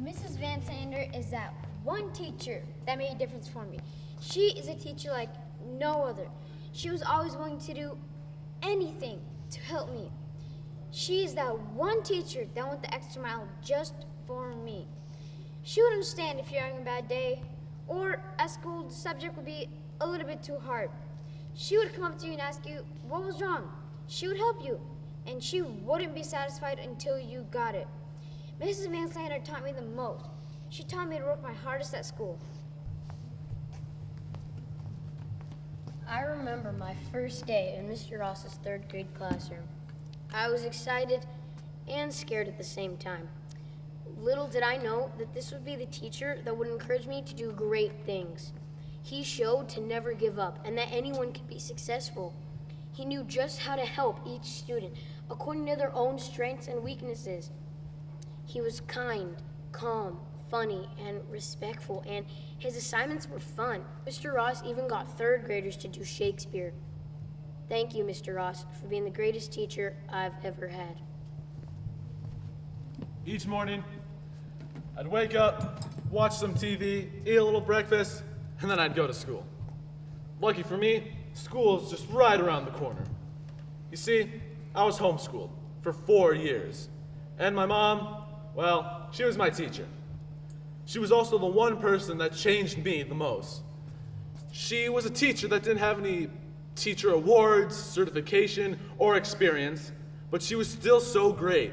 Mrs. Van Sander is that one teacher that made a difference for me. She is a teacher like no other. She was always willing to do anything to help me. She is that one teacher that went the extra mile just for me. She would understand if you're having a bad day, or at school the subject would be a little bit too hard. She would come up to you and ask you what was wrong. She would help you, and she wouldn't be satisfied until you got it. Mrs. Van Sander taught me the most. She taught me to work my hardest at school. I remember my first day in Mr. Ross's third grade classroom. I was excited and scared at the same time. Little did I know that this would be the teacher that would encourage me to do great things. He showed to never give up and that anyone could be successful. He knew just how to help each student according to their own strengths and weaknesses. He was kind, calm, funny, and respectful, and his assignments were fun. Mr. Ross even got third graders to do Shakespeare. Thank you, Mr. Ross, for being the greatest teacher I've ever had. Each morning, I'd wake up, watch some TV, eat a little breakfast, and then I'd go to school. Lucky for me, school is just right around the corner. You see, I was homeschooled for 4 years, and my mom, well, she was my teacher. She was also the one person that changed me the most. She was a teacher that didn't have any teacher awards, certification, or experience, but she was still so great.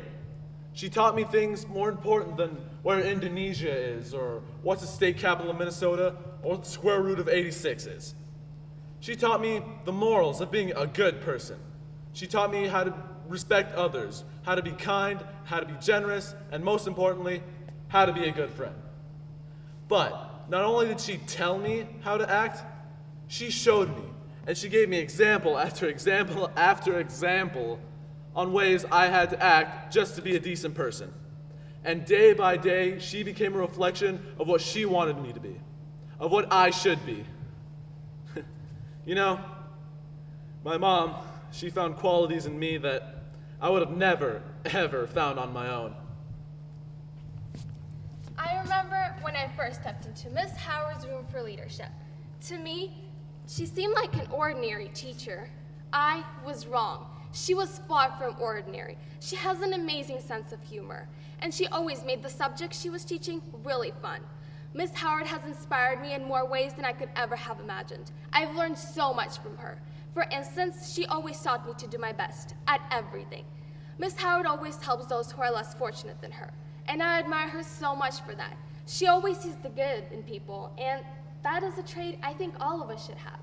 She taught me things more important than where Indonesia is, or what's the state capital of Minnesota, or what the square root of 86 is. She taught me the morals of being a good person. She taught me how to respect others, how to be kind, how to be generous, and most importantly, how to be a good friend. But not only did she tell me how to act, she showed me, and she gave me example after example after example on ways I had to act just to be a decent person. And day by day, she became a reflection of what she wanted me to be, of what I should be. You know, my mom, she found qualities in me that I would have never, ever found on my own. I remember when I first stepped into Miss Howard's room for leadership. To me, she seemed like an ordinary teacher. I was wrong. She was far from ordinary. She has an amazing sense of humor, and she always made the subject she was teaching really fun. Miss Howard has inspired me in more ways than I could ever have imagined. I've learned so much from her. For instance, she always taught me to do my best at everything. Miss Howard always helps those who are less fortunate than her, and I admire her so much for that. She always sees the good in people, and that is a trait I think all of us should have.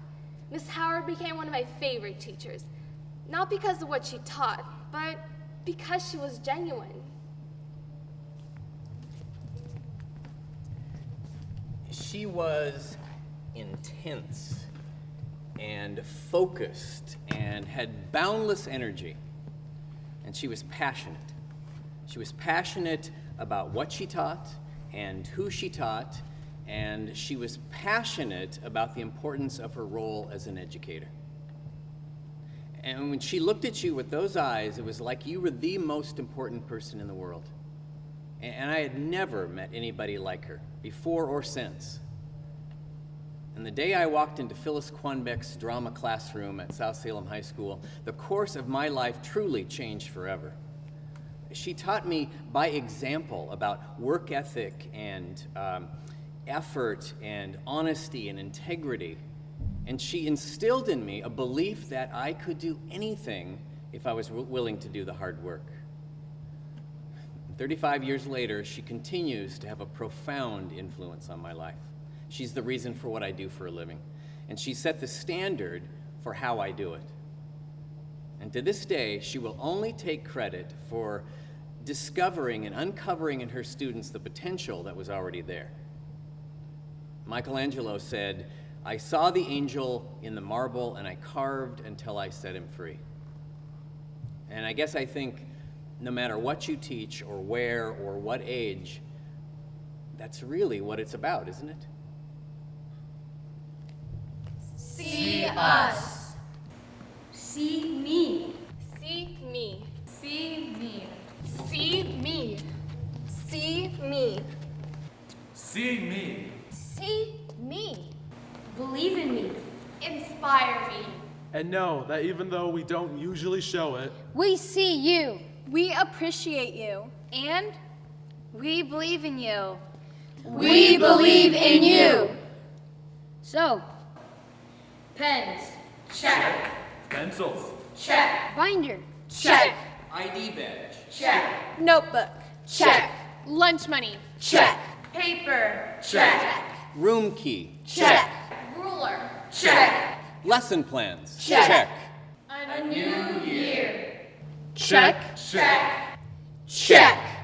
Miss Howard became one of my favorite teachers, not because of what she taught, but because she was genuine. She was intense and focused and had boundless energy. And she was passionate. She was passionate about what she taught and who she taught, and she was passionate about the importance of her role as an educator. And when she looked at you with those eyes, it was like you were the most important person in the world. And I had never met anybody like her, before or since. And the day I walked into Phyllis Quanbeck's drama classroom at South Salem High School, the course of my life truly changed forever. She taught me by example about work ethic and effort and honesty and integrity. And she instilled in me a belief that I could do anything if I was willing to do the hard work. 35 years later, she continues to have a profound influence on my life. She's the reason for what I do for a living. And she set the standard for how I do it. And to this day, she will only take credit for discovering and uncovering in her students the potential that was already there. Michelangelo said, "I saw the angel in the marble and I carved until I set him free." And I guess I think no matter what you teach or where or what age, that's really what it's about, isn't it? See us. See me. See me. See me. See me. See me. See me. See me. Believe in me. Inspire me. And know that even though we don't usually show it, We see you. We appreciate you. And we believe in you. We believe in you. So, pens. Check. pencils. Check. Binder. Check. ID badge. Check. Notebook. Check. Lunch money. Check. Paper. Check. Room key. Check. Ruler. Check. Lesson plans. Check. A new Check. Check.